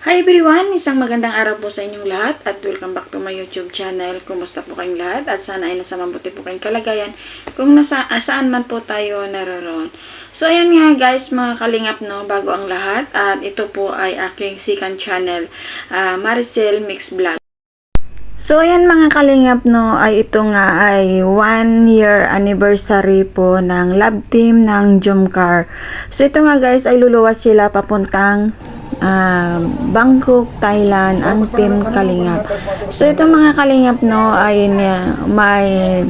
Hi everyone! Isang magandang araw po sa inyong lahat at welcome back to my YouTube channel. Kumusta po kayong lahat at sana ay nasa mabuti po kayong kalagayan kung saan man po tayo naroon. So ayan nga guys, mga kalingap no, bago ang lahat at ito po ay aking second channel, Maricel Mix Vlog. So ayan mga kalingap no, ay ito nga ay 1 year anniversary po ng love team ng Jomcar. So ito nga guys ay luluwas sila papuntang Bangkok, Thailand ang team Kalingap. So itong mga Kalingap no ay may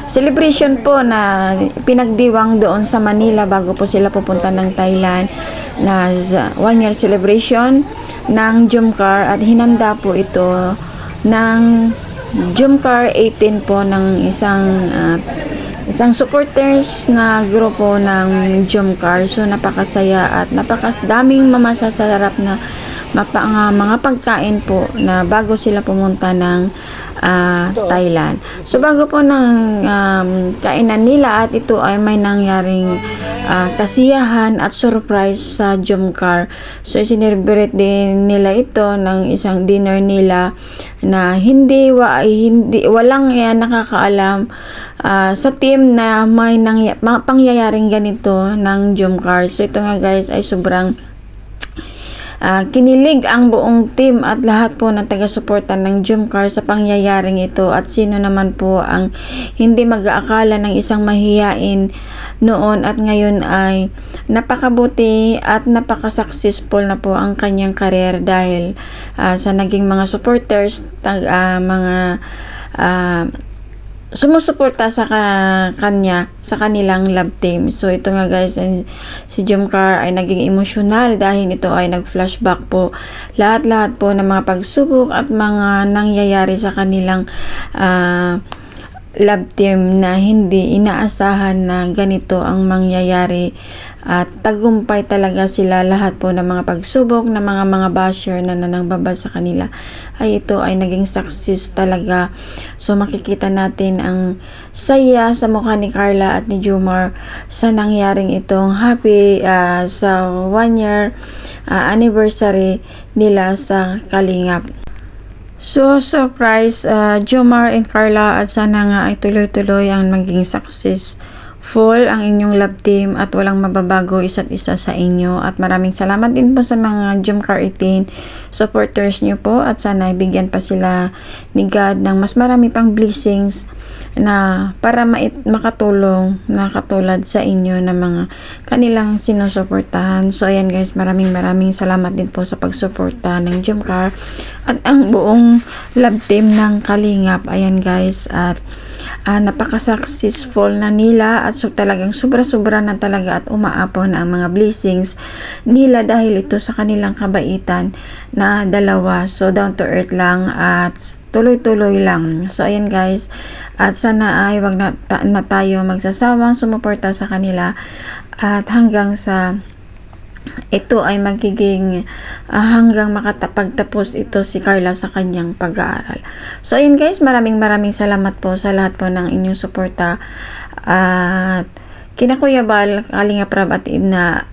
celebration po na pinagdiwang doon sa Manila bago po sila pupunta ng Thailand na 1 year celebration ng Jomcar at hinanda po ito ng Jomcar 18 po ng isang supporters na grupo ng Jomcar. So napakasaya at napakadaming mamasasarap na mga pagkain po na bago sila pumunta ng Thailand. So bago po ng kainan nila at ito ay may nangyaring kasiyahan at surprise sa Jomcar. So sinelebrate din nila ito ng isang dinner nila na walang nakakaalam sa team na may pangyayaring ganito ng Jomcar. So ito nga guys ay sobrang kinilig ang buong team at lahat po ng taga-suporta ng Jomcar sa pangyayaring ito at sino naman po ang hindi mag-aakala ng isang mahiyain noon at ngayon ay napakabuti at napaka-successful na po ang kanyang career dahil sa naging mga supporters, mga sumusuporta sa kanya sa kanilang love team. So ito nga guys, si Jomcar ay naging emosyonal dahil ito ay nag-flashback po lahat-lahat po ng mga pagsubok at mga nangyayari sa kanilang love team na hindi inaasahan na ganito ang mangyayari at tagumpay talaga sila lahat po ng mga pagsubok ng mga basher na nanangbabad sa kanila ay ito ay naging success talaga. So makikita natin ang saya sa mukha ni Carla at ni Jomar sa nangyaring itong happy sa 1 year anniversary nila sa Kalingap. So, surprise, Jomar and Carla at sana nga ay tuloy-tuloy ang maging successful ang inyong love team at walang mababago isa't isa sa inyo. At maraming salamat din po sa mga Jomcar 18 supporters nyo po at sana ibigyan pa sila ni God ng mas marami pang blessings na para makatulong na katulad sa inyo na mga kanilang sinusuportahan. So ayan guys, maraming salamat din po sa pagsuporta ng Jomcar at ang buong love team ng Kalingap. Ayan guys, at napaka-successful na nila at so talagang sobra-sobra na talaga at umaapaw na ang mga blessings nila dahil ito sa kanilang kabaitan na dalawa. So down to earth lang at tuloy-tuloy lang. So ayan guys, at sana ay wag na tayo magsasawang sumuporta sa kanila at hanggang sa ito ay magiging hanggang makapagtapos ito si Carla sa kanyang pag-aaral. So ayun guys, maraming salamat po sa lahat po ng inyong suporta at kina Kuya Bal, Kalingap Rab at Edna,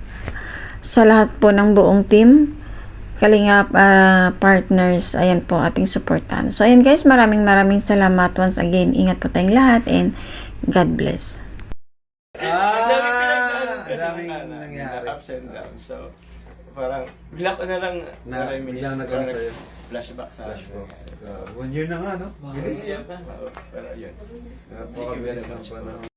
sa lahat po ng buong team Kalingap partners, ayan po ating supportan. So ayan guys, maraming salamat once again. Ingat po tayong lahat and God bless. Daming nangyari. Ups and downs. So, parang bigla ko na lang biglang nagkaroon sa'yo. Flashback sa Flashback. 1 year na nga, no? Bilis. Pero yun. Napakabilis ng panahon.